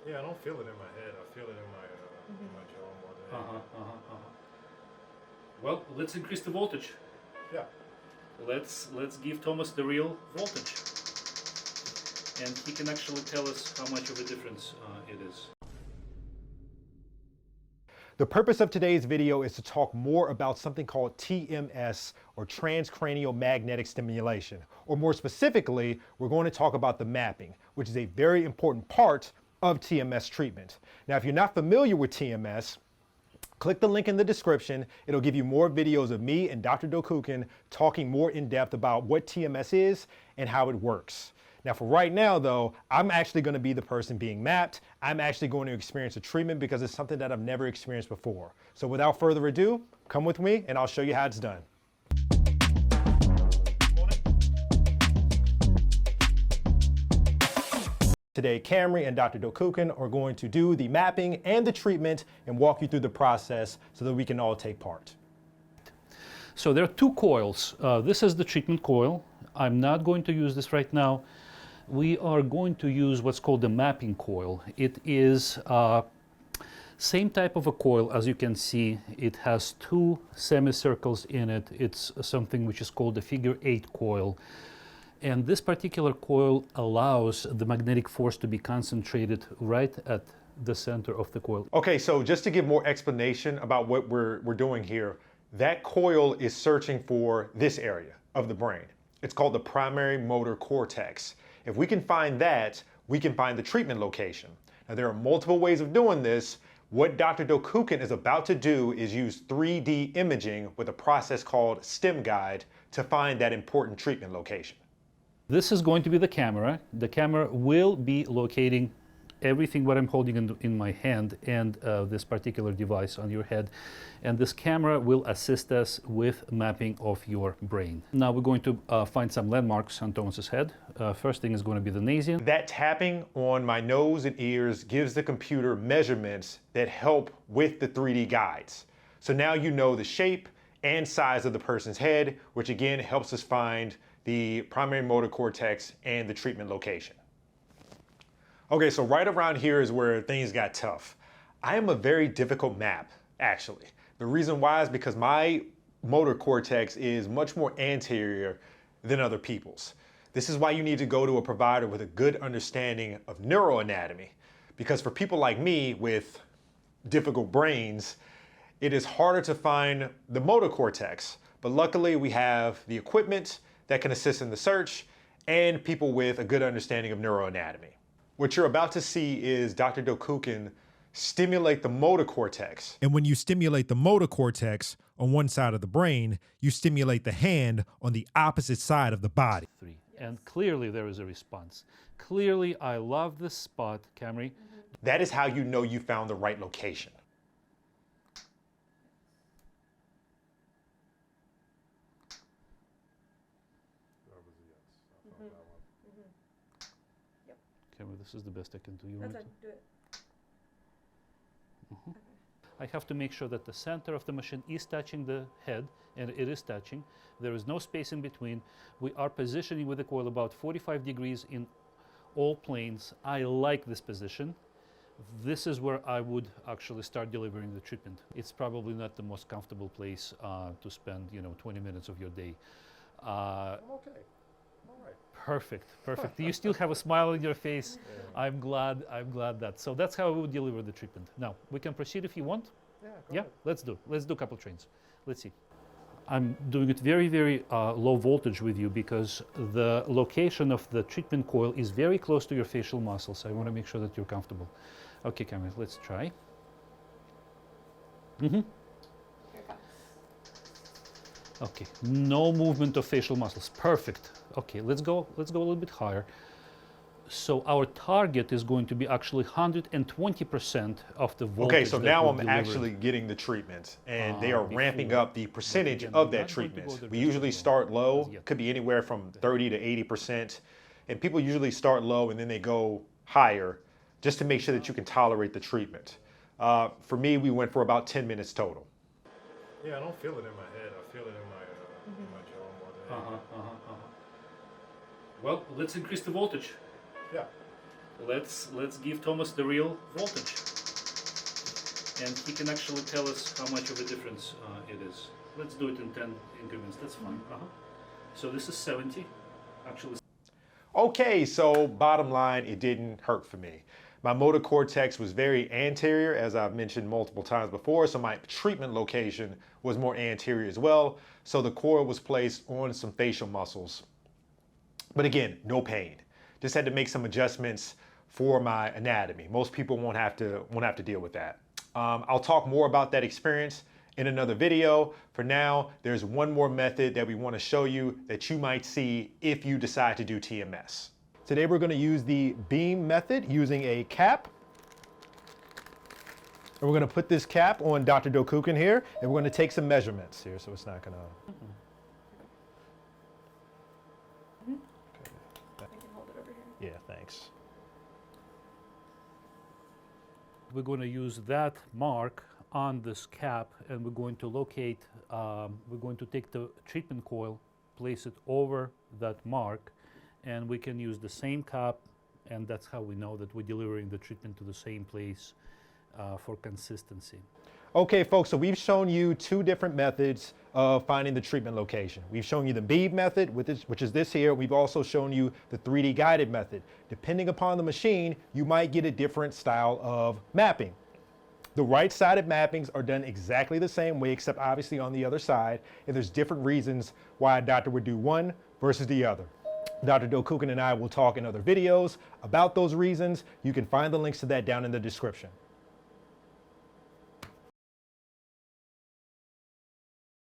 Yeah, I don't feel it in my head. I feel it in my jaw more than anything. Well, let's increase the voltage. Yeah. Let's give Thomas the real voltage, and he can actually tell us how much of a difference it is. The purpose of today's video is to talk more about something called TMS, or Transcranial Magnetic Stimulation. Or more specifically, we're going to talk about the mapping, which is a very important part of TMS treatment. Now, if you're not familiar with TMS, click the link in the description. It'll give you more videos of me and Dr. Dokukin talking more in depth about what TMS is and how it works. Now, for right now, though, I'm actually going to be the person being mapped. I'm actually going to experience a treatment because it's something that I've never experienced before. So without further ado, come with me and I'll show you how it's done. Today, Camrey and Dr. Dokukin are going to do the mapping and the treatment and walk you through the process so that we can all take part. So there are two coils. This is the treatment coil. I'm not going to use this right now. We are going to use what's called the mapping coil. It is same type of a coil. As you can see, it has two semicircles in it. It's something which is called the figure 8 coil. And this particular coil allows the magnetic force to be concentrated right at the center of the coil. Okay, so just to give more explanation about what we're doing here, that coil is searching for this area of the brain. It's called the primary motor cortex. If we can find that, we can find the treatment location. Now, there are multiple ways of doing this. What Dr. Dokukin is about to do is use 3D imaging with a process called STEM guide to find that important treatment location. This is going to be the camera. The camera will be locating everything what I'm holding in my hand and this particular device on your head. And this camera will assist us with mapping of your brain. Now we're going to find some landmarks on Thomas's head. First thing is going to be the nasation. That tapping on my nose and ears gives the computer measurements that help with the 3D guides. So now you know the shape and size of the person's head, which again helps us find the primary motor cortex and the treatment location. Okay, so right around here is where things got tough. I am a very difficult map, actually. The reason why is because my motor cortex is much more anterior than other people's. This is why you need to go to a provider with a good understanding of neuroanatomy, because for people like me with difficult brains, it is harder to find the motor cortex. But luckily we have the equipment that can assist in the search and people with a good understanding of neuroanatomy. What you're about to see is Dr. Dokukin stimulate the motor cortex. And when you stimulate the motor cortex on one side of the brain, you stimulate the hand on the opposite side of the body. And clearly there is a response. Clearly, I love this spot, Camrey. That is how you know you found the right location. Camrey, this is the best I can do. You That's want it. to? Do it. Okay. I have to make sure that the center of the machine is touching the head, and it is touching. There is no space in between. We are positioning with the coil about 45 degrees in all planes. I like this position. This is where I would actually start delivering the treatment. It's probably not the most comfortable place to spend, 20 minutes of your day. I'm okay. All right. Perfect, perfect. You still have a smile on your face. Yeah. I'm glad that. So that's how we would deliver the treatment. Now, we can proceed if you want. Yeah, Let's do a couple trains. Let's see. I'm doing it very, very low voltage with you because the location of the treatment coil is very close to your facial muscles. I want to make sure that you're comfortable. Okay, Camrey, let's try. Here it comes. Okay, no movement of facial muscles. Perfect. Okay, let's go a little bit higher. So our target is going to be actually 120% of the voltage. Okay, so now I'm delivered. actually getting the treatment, and they are ramping up the percentage of that treatment. We usually start low, could be anywhere from 30 to 80%, and people usually start low and then they go higher just to make sure that you can tolerate the treatment. For me, we went for about 10 minutes total. Yeah, I don't feel it in my head. I feel it in my jaw more than anything. Well, let's increase the voltage. Yeah. let's give Thomas the real voltage, and he can actually tell us how much of a difference it is. Let's do it in 10 increments. That's fine. So this is 70. Actually. Okay, so bottom line, it didn't hurt for me. My motor cortex was very anterior, as I've mentioned multiple times before, so my treatment location was more anterior as well. So the coil was placed on some facial muscles. But again, no pain. Just had to make some adjustments for my anatomy. Most people won't have to deal with that. I'll talk more about that experience in another video. For now, there's one more method that we want to show you that you might see if you decide to do TMS. Today we're going to use the beam method using a cap. And we're going to put this cap on Dr. Dokukin here, and we're going to take some measurements here, so it's not going to... I can hold it over here. Yeah, thanks. We're going to use that mark on this cap, and we're going to locate, we're going to take the treatment coil, place it over that mark, and we can use the same cap, and that's how we know that we're delivering the treatment to the same place for consistency. Okay, folks, so we've shown you two different methods of finding the treatment location. We've shown you the beam method, which is this here. We've also shown you the 3D guided method. Depending upon the machine, you might get a different style of mapping. The right-sided mappings are done exactly the same way, except obviously on the other side, and there's different reasons why a doctor would do one versus the other. Dr. Dokukin and I will talk in other videos about those reasons. You can find the links to that down in the description.